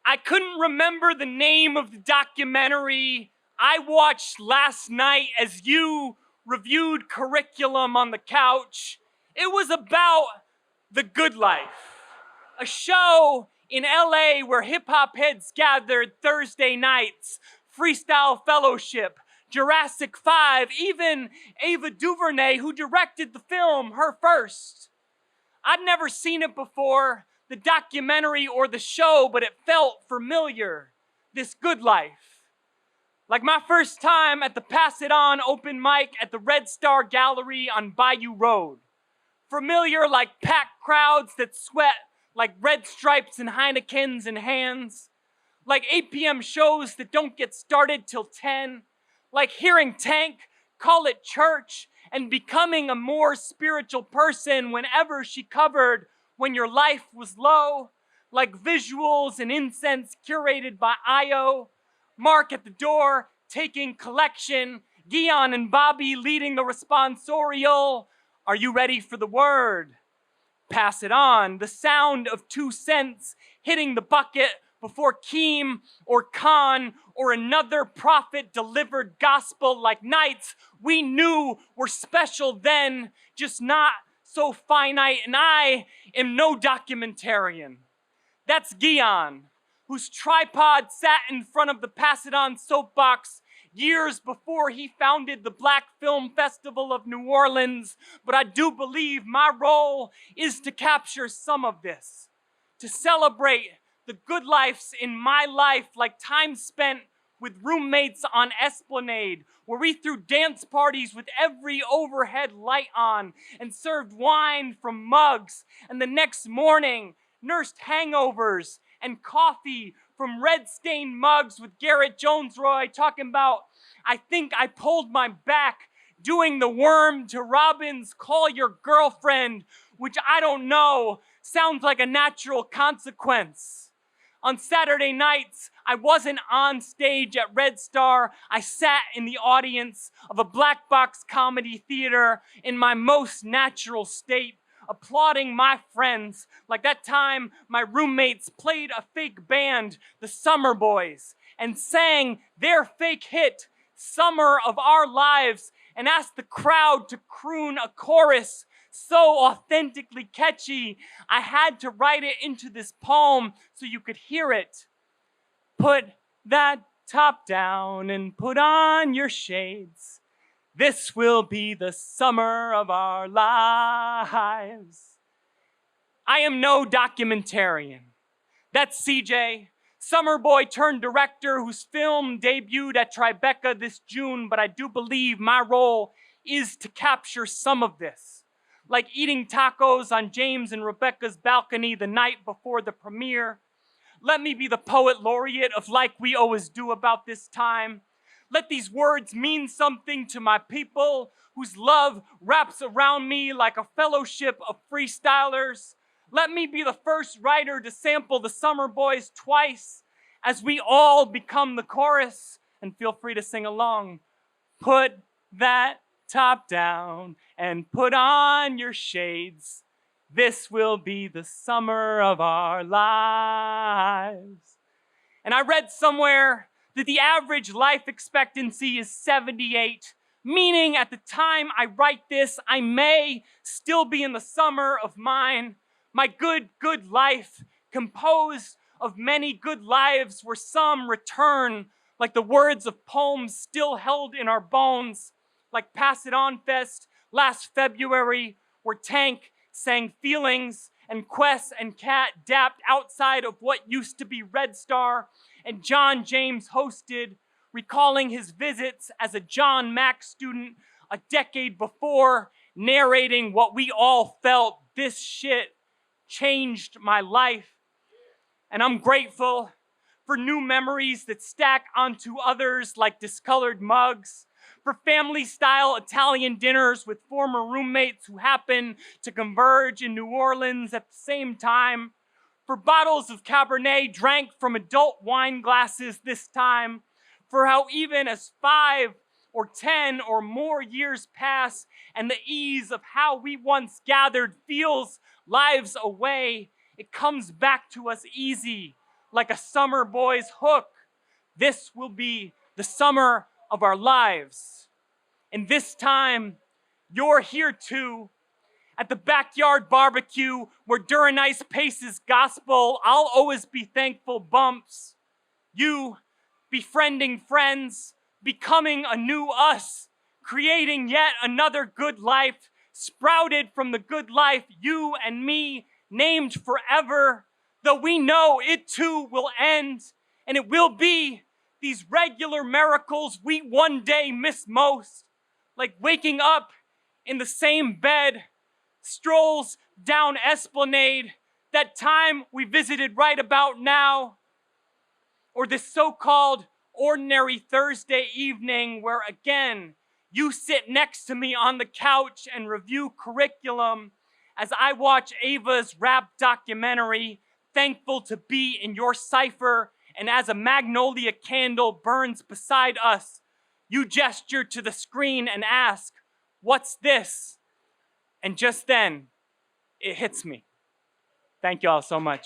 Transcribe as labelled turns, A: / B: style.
A: I couldn't remember the name of the documentary I watched last night as you reviewed curriculum on the couch. It was about The Good Life, a show in LA where hip-hop heads gathered Thursday nights, freestyle fellowship, Jurassic 5, even Ava DuVernay, who directed the film, her first. I'd never seen it before, the documentary or the show, but it felt familiar, This Good Life. Like my first time at the Pass It On open mic at the Red Star Gallery on Bayou Road. Familiar like packed crowds that sweat like red stripes and Heinekens in hands. Like 8 p.m. shows that don't get started till 10. Like hearing Tank call it church and becoming a more spiritual person whenever she covered When Your Life Was Low. Like visuals and incense curated by Io. Mark at the door taking collection. Guion and Bobby leading the responsorial. Are you ready for the word? Pass it on. The sound of 2 cents hitting the bucket before Keem or Khan or another prophet delivered gospel like nights we knew were special then, just not so finite. And I am no documentarian. That's Guion, whose tripod sat in front of the Pass It On soapbox years before he founded the Black Film Festival of New Orleans. But I do believe my role is to capture some of this, to celebrate the good lives in my life, like time spent with roommates on Esplanade, where we threw dance parties with every overhead light on and served wine from mugs, and the next morning nursed hangovers and coffee from red-stained mugs with Garrett Jonesroy talking about, I think I pulled my back doing the worm to Robin's Call Your Girlfriend, which I don't know, sounds like a natural consequence. On Saturday nights, I wasn't on stage at Red Star. I sat in the audience of a black box comedy theater in my most natural state, applauding my friends. Like that time, my roommates played a fake band, the Summer Boys, and sang their fake hit, Summer of Our Lives, and asked the crowd to croon a chorus so authentically catchy, I had to write it into this poem so you could hear it. Put that top down and put on your shades. This will be the summer of our lives. I am no documentarian. That's CJ, summer boy turned director whose film debuted at Tribeca this June, but I do believe my role is to capture some of this. Like eating tacos on James and Rebecca's balcony the night before the premiere. Let me be the poet laureate of Like We Always Do about this time. Let these words mean something to my people whose love wraps around me like a fellowship of freestylers. Let me be the first writer to sample the Summer Boys twice as we all become the chorus. And feel free to sing along. Put that top down and put on your shades. This will be the summer of our lives. And I read somewhere that the average life expectancy is 78, meaning at the time I write this, I may still be in the summer of mine. My good life, composed of many good lives where some return, like the words of poems still held in our bones, like Pass It On Fest last February, where Tank sang Feelings and Quest and Cat dapped outside of what used to be Red Star, and John James hosted, recalling his visits as a John Mack student a decade before, narrating what we all felt. This shit changed my life. And I'm grateful for new memories that stack onto others like discolored mugs, for family-style Italian dinners with former roommates who happen to converge in New Orleans at the same time, for bottles of Cabernet drank from adult wine glasses this time, for how even as 5 or 10 or more years pass and the ease of how we once gathered feels lives away, it comes back to us easy, like a summer boy's hook. This will be the summer of our lives. And this time, you're here too, at the backyard barbecue where during ice paces gospel, I'll always be thankful bumps. You, befriending friends, becoming a new us, creating yet another good life, sprouted from the good life you and me named forever, though we know it too will end, and it will be these regular miracles we one day miss most, like waking up in the same bed, strolls down Esplanade, that time we visited right about now, or this so-called ordinary Thursday evening where again, you sit next to me on the couch and review curriculum as I watch Ava's rap documentary, thankful to be in your cipher, and as a magnolia candle burns beside us, you gesture to the screen and ask, "What's this?" And just then, it hits me. Thank you all so much.